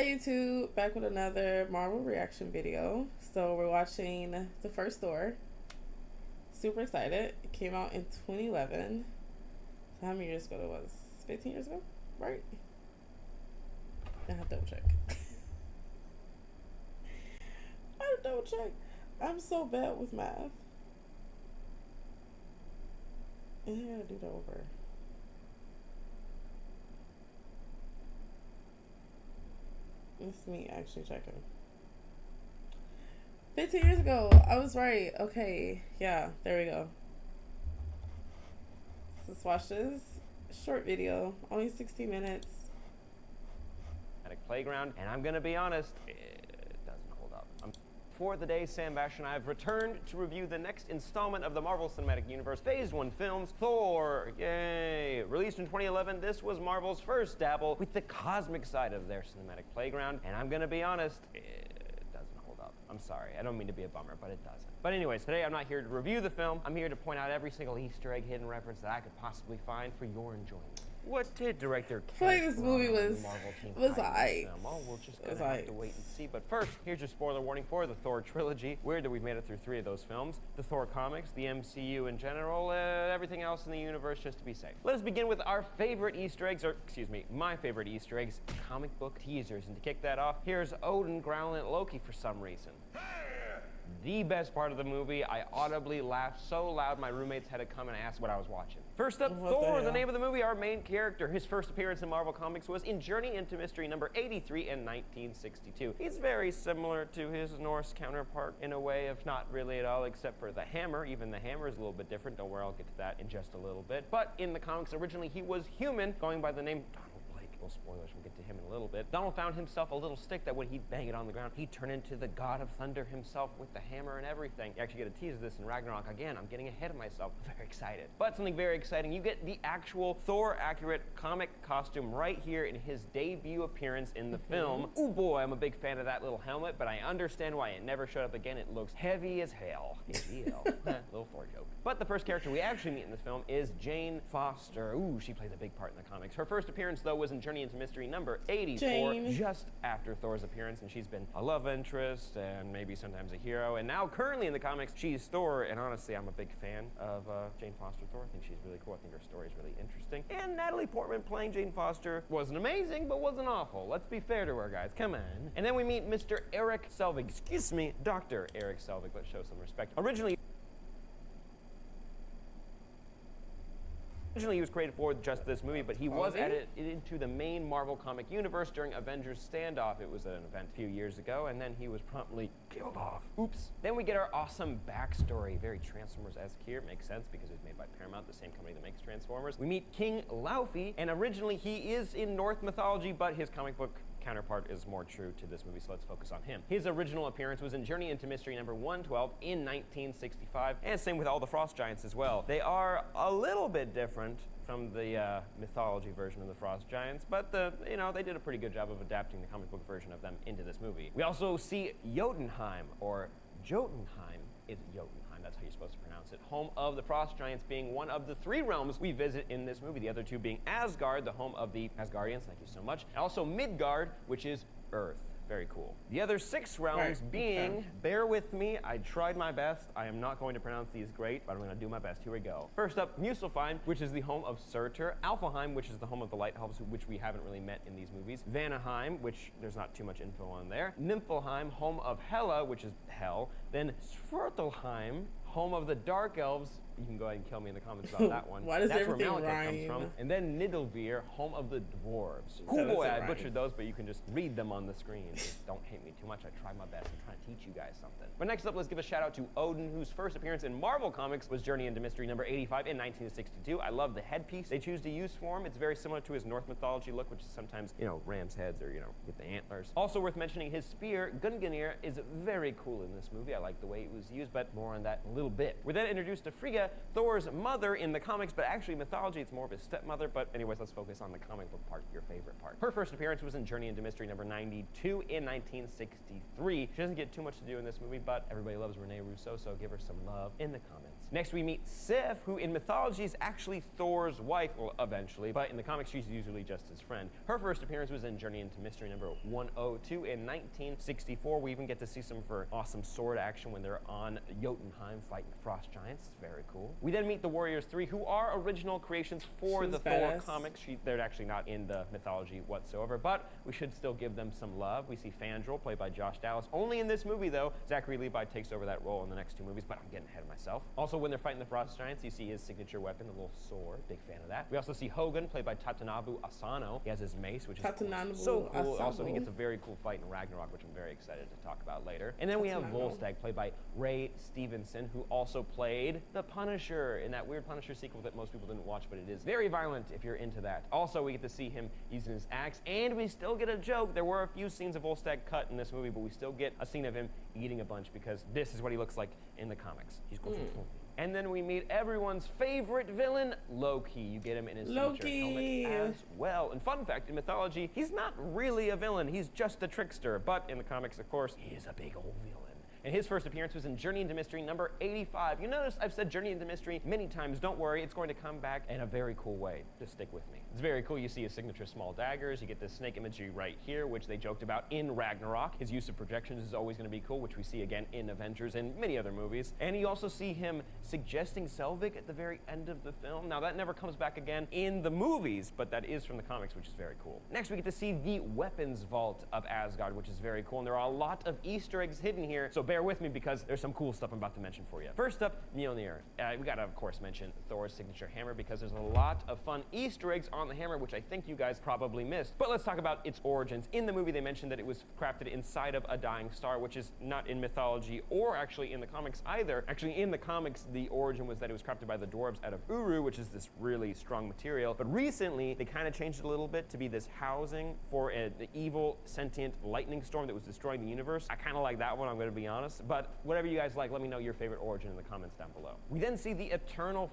Hi YouTube, back with another Marvel reaction video. So we're watching the first Thor. Super excited. It came out in 2011. So how many years ago it was? 15 years ago? Right? I have to double check. I have to double check. I'm so bad with math. And I gotta do that over. It's me actually checking. 15 years ago. I was right. Okay. Yeah, there we go. Let's watch this short video. Only 60 minutes. Playground, and I'm gonna be honest, it doesn't hold up. For the day, Sam Bash and I have returned to review the next installment of the Marvel Cinematic Universe Phase 1 films, Thor. Yay! Released in 2011, this was Marvel's first dabble with the cosmic side of their cinematic playground, and I'm gonna be honest, it doesn't hold up. I'm sorry, I don't mean to be a bummer, but it doesn't. But anyways, today I'm not here to review the film. I'm here to point out every single Easter egg, hidden reference that I could possibly find for your enjoyment. What did director I feel like this movie was aight. Well, we're just gonna have to wait and see. But first, here's your spoiler warning for the Thor trilogy. Weird that we've made it through 3 of those films. The Thor comics, the MCU in general, everything else in the universe, just to be safe. Let us begin with our favorite Easter eggs, or excuse me, my favorite Easter eggs, comic book teasers. And to kick that off, here's Odin growling at Loki for some reason. The best part of the movie, I audibly laughed so loud my roommates had to come and ask what I was watching. First up, Thor, the name of the movie, our main character. His first appearance in Marvel Comics was in Journey into Mystery number 83 in 1962. He's very similar to his Norse counterpart in a way, if not really at all, except for the hammer. Even the hammer is a little bit different. Don't worry, I'll get to that in just a little bit. But in the comics, originally he was human, going by the name spoilers, we'll get to him in a little bit. Donald found himself a little stick that when he'd bang it on the ground, he'd turn into the god of thunder himself with the hammer and everything. You actually get a tease of this in Ragnarok. Again, I'm getting ahead of myself. I'm very excited. But something very exciting, you get the actual Thor-accurate comic costume right here in his debut appearance in the film. Oh boy, I'm a big fan of that little helmet, but I understand why it never showed up again. It looks heavy as hell. Little Thor joke. But the first character we actually meet in this film is Jane Foster. Ooh, she plays a big part in the comics. Her first appearance, though, was in Journey into Mystery number 84, just after Thor's appearance, and she's been a love interest and maybe sometimes a hero. And now, currently in the comics, she's Thor, and honestly, I'm a big fan of Jane Foster Thor. I think she's really cool. I think her story is really interesting. And Natalie Portman playing Jane Foster wasn't amazing, but wasn't awful. Let's be fair to her, guys. Come on. And then we meet Mr. Eric Selvig. Excuse me, Dr. Eric Selvig. Let's show some respect. Originally, he was created for just this movie, but he was added into the main Marvel comic universe during Avengers Standoff. It was an event a few years ago, and then he was promptly killed off. Oops. Then we get our awesome backstory. Very Transformers-esque here. Makes sense because it's made by Paramount, the same company that makes Transformers. We meet King Laufey, and originally he is in Norse mythology, but his comic book counterpart is more true to this movie, so let's focus on him. His original appearance was in Journey into Mystery number 112 in 1965, and same with all the Frost Giants as well. They are a little bit different from the mythology version of the Frost Giants, but they did a pretty good job of adapting the comic book version of them into this movie. We also see Jotunheim, or Jotunheim. It's Jotunheim. That's how you're supposed to pronounce it. Home of the Frost Giants being one of the 3 realms we visit in this movie. The other 2 being Asgard, the home of the Asgardians, thank you so much. And also Midgard, which is Earth. Very cool. The other 6 realms being, bear with me, I tried my best. I am not going to pronounce these great, but I'm going to do my best. Here we go. First up, Muspelheim, which is the home of Surtur. Alfheim, which is the home of the Light Elves, which we haven't really met in these movies. Vanaheim, which there's not too much info on there. Niflheim, home of Hela, which is hell. Then Svartalfheim, home of the Dark Elves. You can go ahead and kill me in the comments about that one. Why does That's everything where Malekith rhyme? comes from. And then Nidalvir, home of the dwarves. Oh boy, I butchered those, but you can just read them on the screen. Just don't hate me too much. I tried my best. I'm trying to teach you guys something. But next up, let's give a shout out to Odin, whose first appearance in Marvel Comics was Journey into Mystery number 85 in 1962. I love the headpiece they choose to use for him. It's very similar to his Norse mythology look, which is sometimes, ram's heads or, with the antlers. Also worth mentioning, his spear, Gungnir, is very cool in this movie. I like the way it was used, but more on that in a little bit. We're then introduced to Frigga, Thor's mother in the comics, but actually mythology, it's more of his stepmother. But anyways, let's focus on the comic book part, your favorite part. Her first appearance was in Journey into Mystery number 92 in 1963. She doesn't get too much to do in this movie, but everybody loves Renee Russo, so give her some love in the comments. Next, we meet Sif, who in mythology is actually Thor's wife, well, eventually, but in the comics, she's usually just his friend. Her first appearance was in Journey into Mystery number 102 in 1964. We even get to see some of her awesome sword action when they're on Jotunheim fighting the frost giants. It's very cool. We then meet the Warriors 3, who are original creations for the Thor comics. They're actually not in the mythology whatsoever, but we should still give them some love. We see Fandral, played by Josh Dallas. Only in this movie, though. Zachary Levi takes over that role in the next two movies, but I'm getting ahead of myself. Also, when they're fighting the frost giants, you see his signature weapon, the little sword. Big fan of that. We also see Hogun, played by Tatanabu Asano. He has his mace, which is cool. So cool. Also, he gets a very cool fight in Ragnarok, which I'm very excited to talk about later. And then we have Volstagg, played by Ray Stevenson, who also played the Punisher in that weird Punisher sequel that most people didn't watch, but it is very violent if you're into that. Also, we get to see him using his axe, and we still get a joke. There were a few scenes of Volstagg cut in this movie, but we still get a scene of him eating a bunch because this is what he looks like in the comics. He's cool. And then we meet everyone's favorite villain, Loki. You get him in his signature helmet as well. And fun fact, in mythology, he's not really a villain. He's just a trickster. But in the comics, of course, he is a big old villain. And his first appearance was in Journey into Mystery number 85. You notice I've said Journey into Mystery many times. Don't worry, it's going to come back in a very cool way. Just stick with me. It's very cool. You see his signature small daggers. You get this snake imagery right here, which they joked about in Ragnarok. His use of projections is always going to be cool, which we see again in Avengers and many other movies. And you also see him suggesting Selvig at the very end of the film. Now, that never comes back again in the movies, but that is from the comics, which is very cool. Next, we get to see the weapons vault of Asgard, which is very cool. And there are a lot of Easter eggs hidden here, so bear with me because there's some cool stuff I'm about to mention for you. First up, Mjolnir. We gotta, of course, mention Thor's signature hammer because there's a lot of fun Easter eggs on the hammer, which I think you guys probably missed. But let's talk about its origins. In the movie, they mentioned that it was crafted inside of a dying star, which is not in mythology or actually in the comics either. Actually, in the comics, the origin was that it was crafted by the dwarves out of Uru, which is this really strong material. But recently, they kind of changed it a little bit to be this housing for an evil, sentient lightning storm that was destroying the universe. I kind of like that one, I'm gonna be honest. But whatever you guys like, let me know your favorite origin in the comments down below. We then see the Eternal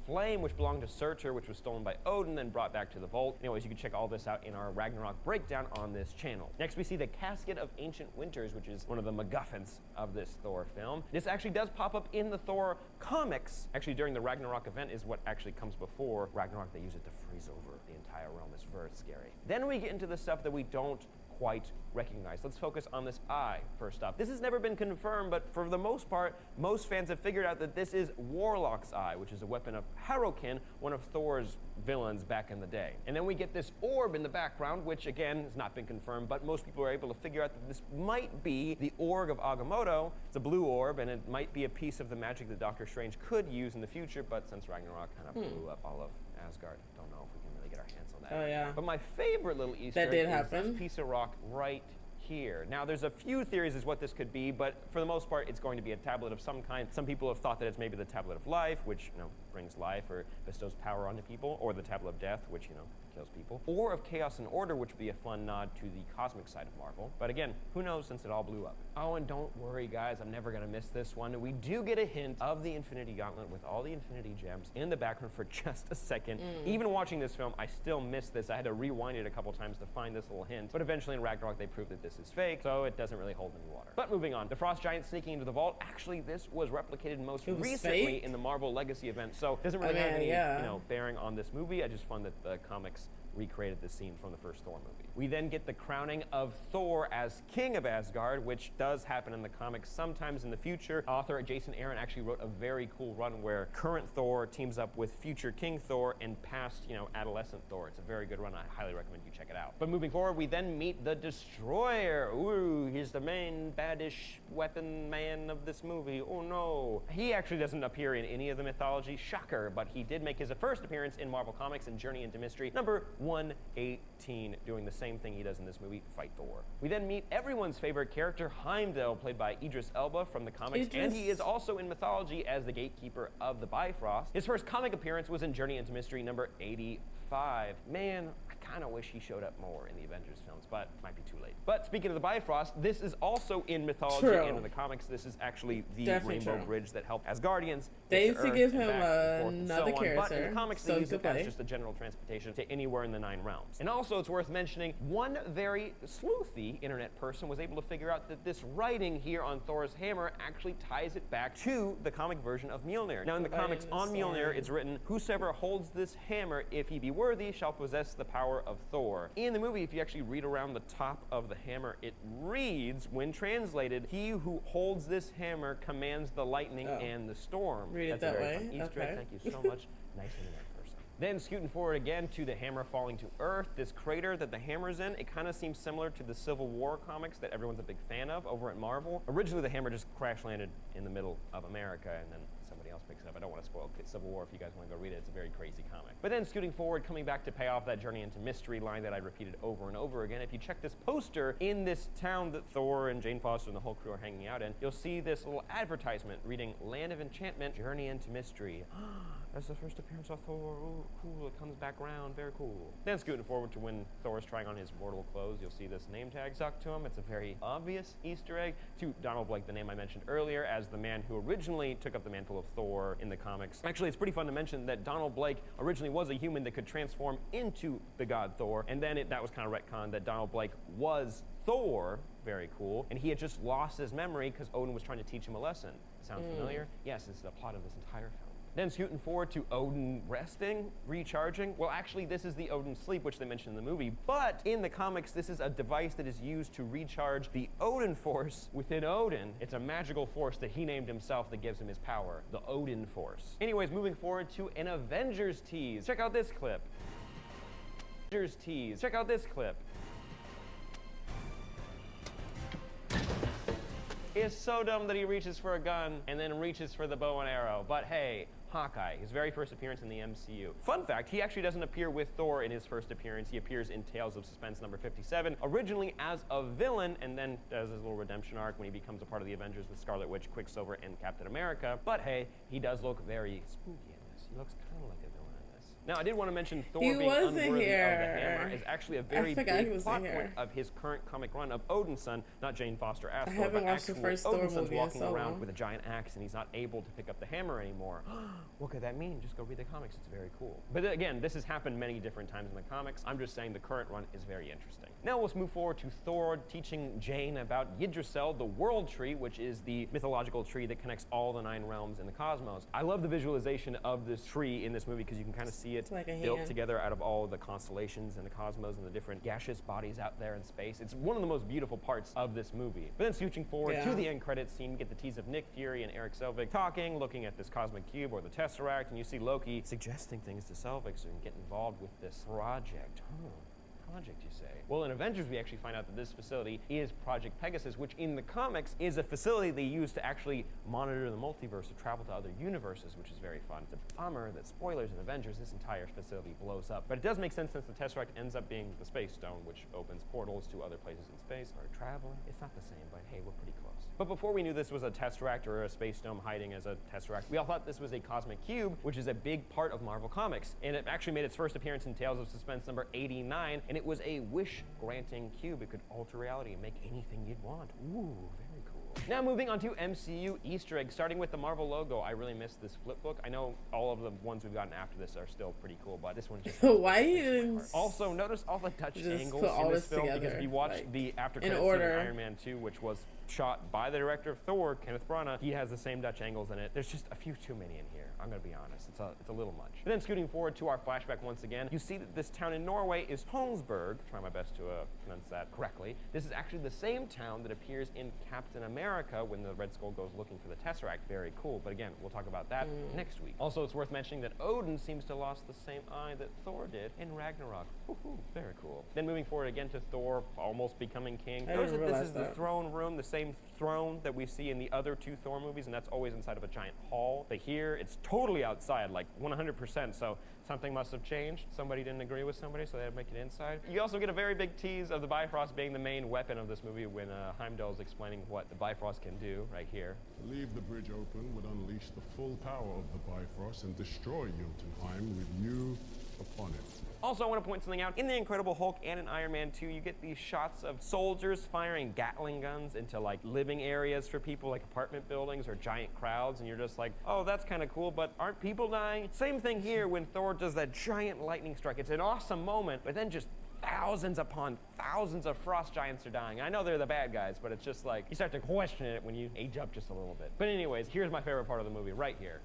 Flame, which belonged to Surtur, which was stolen by Odin, then brought back to the vault. Anyways, you can check all this out in our Ragnarok breakdown on this channel. Next, we see the Casket of Ancient Winters, which is one of the MacGuffins of this Thor film. This actually does pop up in the Thor comics. Actually, during the Ragnarok event is what actually comes before Ragnarok. They use it to freeze over the entire realm. It's very scary. Then we get into the stuff that we don't quite recognize. Let's focus on this eye first up. This has never been confirmed, but for the most part, most fans have figured out that this is Warlock's eye, which is a weapon of Harokin, one of Thor's villains back in the day. And then we get this orb in the background, which again has not been confirmed, but most people are able to figure out that this might be the Orb of Agamotto. It's a blue orb, and it might be a piece of the magic that Doctor Strange could use in the future, but since Ragnarok kind of blew up all of Asgard, don't know if we can really get our hands on that. Oh, yeah. But my favorite little Easter egg is this piece of rock right here. Now, there's a few theories as what this could be, but for the most part, it's going to be a tablet of some kind. Some people have thought that it's maybe the Tablet of Life, which, brings life or bestows power onto people, or the Tablet of Death, which, kills people, or of Chaos and Order, which would be a fun nod to the cosmic side of Marvel. But again, who knows since it all blew up. Oh, and don't worry, guys, I'm never gonna miss this one. We do get a hint of the Infinity Gauntlet with all the Infinity Gems in the background for just a second. Even watching this film, I still missed this. I had to rewind it a couple times to find this little hint. But eventually in Ragnarok, they proved that this is fake, so it doesn't really hold any water. But moving on, the Frost Giant sneaking into the vault. Actually, this was replicated most recently in the Marvel Legacy event, so it doesn't really have any, bearing on this movie. I just found that the comics recreated this scene from the first Thor movie. We then get the crowning of Thor as King of Asgard, which does happen in the comics sometimes in the future. Author Jason Aaron actually wrote a very cool run where current Thor teams up with future King Thor and past, adolescent Thor. It's a very good run. I highly recommend you check it out. But moving forward, we then meet the Destroyer. Ooh, he's the main baddish weapon man of this movie. Oh no. He actually doesn't appear in any of the mythology, shocker, but he did make his first appearance in Marvel Comics in Journey into Mystery number 118, doing the same thing he does in this movie, fight Thor. We then meet everyone's favorite character, Heimdall, played by Idris Elba from the comics, and he is also in mythology as the gatekeeper of the Bifrost. His first comic appearance was in Journey into Mystery number 85. Man, I kind of wish he showed up more in the Avengers films, but might be too late. But speaking of the Bifrost, this is also in mythology and in the comics. This is actually the Rainbow Bridge that helped Asgardians. They used to give him another character, but in the comics, they use it as just a general transportation to anywhere in the 9 realms. And also, it's worth mentioning, one very sleuthy internet person was able to figure out that this writing here on Thor's hammer actually ties it back to the comic version of Mjolnir. Now, in the comics on Mjolnir, it's written, "Whosoever holds this hammer, if he be worthy, shall possess the power of Thor." In the movie, if you actually read around the top of the hammer, it reads, when translated, "He who holds this hammer commands the lightning and the storm." Read it that way. Easter egg. Thank you so much. Nice internet person. Then scooting forward again to the hammer falling to Earth, this crater that the hammer's in, it kind of seems similar to the Civil War comics that everyone's a big fan of over at Marvel. Originally, the hammer just crash landed in the middle of America, and then somebody else picks it up. I don't want to spoil Civil War if you guys want to go read it. It's a very crazy comic. But then scooting forward, coming back to pay off that journey into mystery line that I repeated over and over again, if you check this poster in this town that Thor and Jane Foster and the whole crew are hanging out in, you'll see this little advertisement reading, "Land of Enchantment, Journey into Mystery." That's the first appearance of Thor. Ooh, cool, it comes back around, very cool. Then scooting forward to when Thor is trying on his mortal clothes, you'll see this name tag stuck to him. It's a very obvious Easter egg to Donald Blake, the name I mentioned earlier, as the man who originally took up the mantle of Thor in the comics. Actually, it's pretty fun to mention that Donald Blake originally was a human that could transform into the god Thor, and then that was kind of retconned that Donald Blake was Thor, very cool, and he had just lost his memory because Odin was trying to teach him a lesson. Sound familiar? Yes, it's the plot of this entire film. Then scooting forward to Odin resting, recharging. Well, actually, this is the Odin sleep, which they mentioned in the movie. But in the comics, this is a device that is used to recharge the Odin force within Odin. It's a magical force that he named himself that gives him his power, the Odin force. Anyways, moving forward to an Avengers tease. Check out this clip. Avengers tease. Check out this clip. It's so dumb that he reaches for a gun and then reaches for the bow and arrow. But hey, Hawkeye, his very first appearance in the MCU. Fun fact, he actually doesn't appear with Thor in his first appearance. He appears in Tales of Suspense number 57, originally as a villain, and then does his little redemption arc when he becomes a part of the Avengers with Scarlet Witch, Quicksilver, and Captain America. But hey, he does look very spooky in this. He looks kind of like a villain in this. Now, I did want to mention Thor being unworthy of the hammer is actually a very big plot point of his current comic run of Odin's son, not Jane Foster as Thor, but actually Odin's son's walking around with a giant axe and he's not able to pick up the hammer anymore. What could that mean? Just go read the comics. It's very cool. But again, this has happened many different times in the comics. I'm just saying the current run is very interesting. Now let's move forward to Thor teaching Jane about Yggdrasil, the world tree, which is the mythological tree that connects all the 9 realms in the cosmos. I love the visualization of this tree in this movie because you can kind of see it like built together out of all the constellations and the cosmos and the different gaseous bodies out there in space. It's one of the most beautiful parts of this movie. But then scooching forward to the end credits scene, you get the tease of Nick Fury and Eric Selvig talking, looking at this cosmic cube or the Tesseract, and you see Loki suggesting things to Selvig so he can get involved with this project. Project, you say? Well, in Avengers, we actually find out that this facility is Project Pegasus, which in the comics is a facility they use to actually monitor the multiverse, to travel to other universes, which is very fun. It's a bummer that, spoilers in Avengers, this entire facility blows up. But it does make sense since the Tesseract ends up being the Space Stone, which opens portals to other places in space or traveling. It's not the same, but hey, we're pretty close. But before we knew this was a Tesseract or a Space Stone hiding as a Tesseract, we all thought this was a cosmic cube, which is a big part of Marvel Comics. And it actually made its first appearance in Tales of Suspense number 89, and it was a wish-granting cube. It could alter reality and make anything you'd want. Ooh, very cool. Now moving on to MCU Easter eggs, starting with the Marvel logo. I really missed this flip book. I know all of the ones we've gotten after this are still pretty cool, but this one just why you also notice all the Dutch angles put all in this this film, together, because if you watch like, the after credits scene in Iron Man 2, which was shot by the director of Thor, Kenneth Branagh, he has the same Dutch angles in it. There's just a few too many in here. I'm gonna be honest, it's a little much. And then scooting forward to our flashback once again, you see that this town in Norway is Holmesburg. Try my best to pronounce that correctly. This is actually the same town that appears in Captain America when the Red Skull goes looking for the Tesseract. Very cool, but again, we'll talk about that next week. Also, it's worth mentioning that Odin seems to have lost the same eye that Thor did in Ragnarok. Woohoo, very cool. Then moving forward again to Thor almost becoming king. Notice that this is the throne room, the same throne that we see in the other 2 Thor movies, and that's always inside of a giant hall. But here, it's totally outside, like 100%, so something must have changed. Somebody didn't agree with somebody, so they had to make it inside. You also get a very big tease of the Bifrost being the main weapon of this movie when Heimdall is explaining what the Bifrost can do right here. To leave the bridge open would unleash the full power of the Bifrost and destroy Jotunheim with you upon it. Also, I want to point something out. In The Incredible Hulk and in Iron Man 2, you get these shots of soldiers firing Gatling guns into like living areas for people, like apartment buildings or giant crowds, and you're just like, oh, that's kind of cool, but aren't people dying? Same thing here when Thor does that giant lightning strike. It's an awesome moment, but then just thousands upon thousands of frost giants are dying. I know they're the bad guys, but it's just like, you start to question it when you age up just a little bit. But anyways, here's my favorite part of the movie, right here.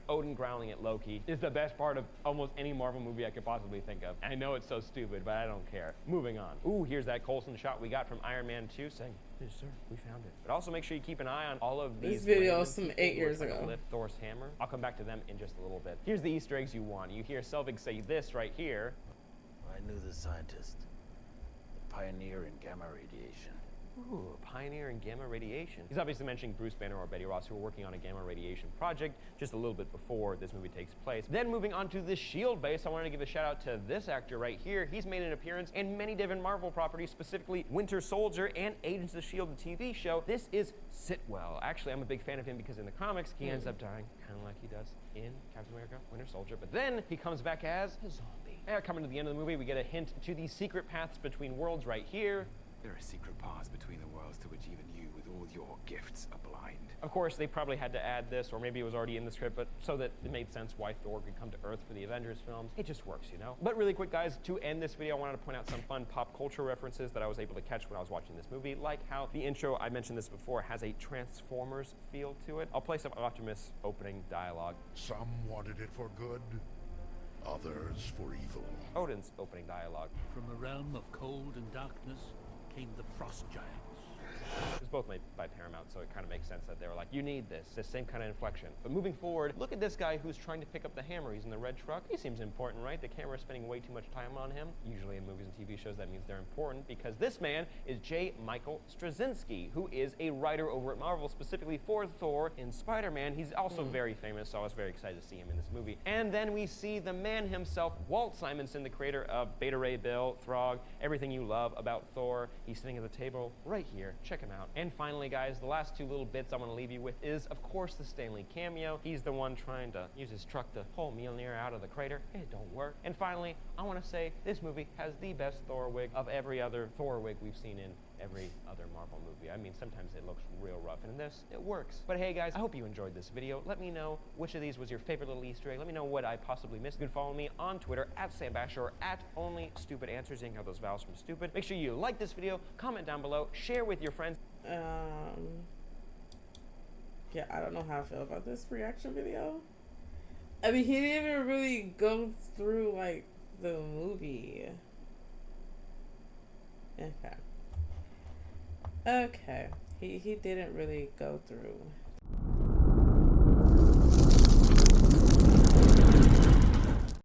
Odin growling at Loki is the best part of almost any Marvel movie I could possibly think of. I know it's so stupid, but I don't care. Moving on. Ooh, here's that Coulson shot we got from Iron Man 2 saying, "Yes, sir, we found it." But also make sure you keep an eye on all of these videos from 8 years ago. Lift Thor's hammer. I'll come back to them in just a little bit. Here's the Easter eggs you want. You hear Selvig say this right here. I knew the scientist, the pioneer in gamma radiation. Ooh, a pioneer in gamma radiation. He's obviously mentioning Bruce Banner or Betty Ross, who were working on a gamma radiation project just a little bit before this movie takes place. Then moving on to the S.H.I.E.L.D. base, I wanted to give a shout out to this actor right here. He's made an appearance in many different Marvel properties, specifically Winter Soldier and Agents of S.H.I.E.L.D., the TV show. This is Sitwell. Actually, I'm a big fan of him because in the comics, he ends up dying, kind of like he does in Captain America, Winter Soldier. But then he comes back as a zombie. And coming to the end of the movie, we get a hint to the secret paths between worlds right here. There are secret paths between the worlds to which even you, with all your gifts, are blind. Of course, they probably had to add this, or maybe it was already in the script, but so that it made sense why Thor could come to Earth for the Avengers films. It just works, you know? But really quick, guys, to end this video, I wanted to point out some fun pop culture references that I was able to catch when I was watching this movie, like how the intro, I mentioned this before, has a Transformers feel to it. I'll play some Optimus opening dialogue. Some wanted it for good, others for evil. Odin's opening dialogue. From a realm of cold and darkness came the frost giants. It was both made by Paramount, so it kind of makes sense that they were like, you need this same kind of inflection. But moving forward, look at this guy who's trying to pick up the hammer. He's in the red truck. He seems important, right? The camera's spending way too much time on him. Usually in movies and TV shows, that means they're important because this man is J. Michael Straczynski, who is a writer over at Marvel, specifically for Thor in Spider-Man. He's also very famous, so I was very excited to see him in this movie. And then we see the man himself, Walt Simonson, the creator of Beta Ray Bill, Throg, everything you love about Thor. He's sitting at the table right here. Check him out. And finally, guys, the last two little bits I want to leave you with is, of course, the Stanley cameo. He's the one trying to use his truck to pull Mjolnir out of the crater. It don't work. And finally, I want to say this movie has the best Thor wig of every other Thor wig we've seen in every other Marvel movie. I mean, sometimes it looks real rough, and in this, it works. But hey, guys, I hope you enjoyed this video. Let me know which of these was your favorite little Easter egg. Let me know what I possibly missed. You can follow me on Twitter @SamBasher or @OnlyStupidAnswers, seeing how those vowels from stupid. Make sure you like this video, comment down below, share with your friends. Yeah, I don't know how I feel about this reaction video. I mean, he didn't even really go through, like, the movie. Okay. He didn't really go through